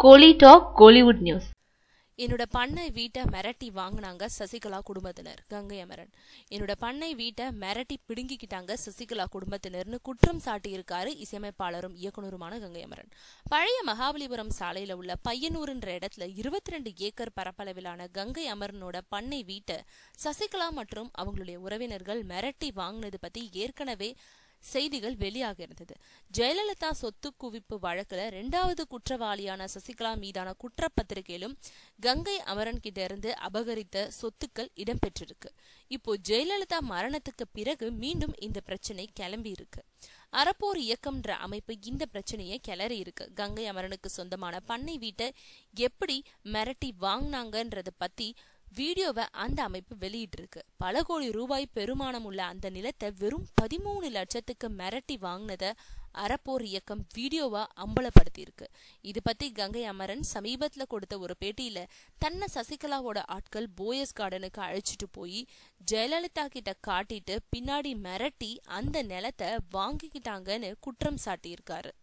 கோலி talk Kollywood news. என்னோட பண்ணை வீட்டை மிரட்டி வாங்கினாங்க சசிகலா குடும்பத்தினர். கங்கை அமரன் என்னோட பண்ணை வீட்டை மிரட்டி பிடுங்கிக்கிட்டாங்க சசிகலா குடும்பத்தினர்னு குற்றம் சாட்டி இருக்காரு இசையமைப்பாளரும் இயக்குனருமான கங்கை அமரன். பழைய மகாபலிபுரம் சாலையில உள்ள பையனூர்ன்ற இடத்துல 22 ஏக்கர் பரப்பளவிலான கங்கை அமரனோட பண்ணை வீட்டை சசிகலா மற்றும் அவங்களுடைய உறவினர்கள் மிரட்டி வாங்கினது பத்தி ஏற்கனவே செய்திகள் வெளியாக இருந்தது. ஜெயலலிதா சொத்து குவிப்பு வழக்குல 2வது குற்றவாளியான சசிகலா மீதான குற்றப்பத்திரிகையிலும் கங்கை அமரன் கிட்ட இருந்து அபகரித்த சொத்துக்கள் இடம்பெற்றிருக்கு. இப்போ ஜெயலலிதா மரணத்துக்கு பிறகு மீண்டும் இந்த பிரச்சனை கிளம்பி இருக்கு. அறப்போர் இயக்கம்ன்ற அமைப்பு இந்த பிரச்சனையை கிளறி இருக்கு. கங்கை அமரனுக்கு சொந்தமான பண்ணை வீட்டை எப்படி மிரட்டி வாங்கினாங்கன்றத பத்தி வீடியோவை அந்த அமைப்பு வெளியிட்டு இருக்கு. பல கோடி ரூபாய் பெருமானம் உள்ள அந்த நிலத்தை வெறும் 13 லட்சத்துக்கு மிரட்டி வாங்கினத அறப்போர் இயக்கம் வீடியோவா அம்பலப்படுத்தி இருக்கு. இது பத்தி கங்கை அமரன் சமீபத்துல கொடுத்த ஒரு பேட்டியில தன்னை சசிகலாவோட ஆட்கள் போயஸ் கார்டனுக்கு அழைச்சிட்டு போய் ஜெயலலிதா கிட்ட காட்டிட்டு பின்னாடி மிரட்டி அந்த நிலத்தை வாங்கிக்கிட்டாங்கன்னு குற்றம் சாட்டி இருக்காரு.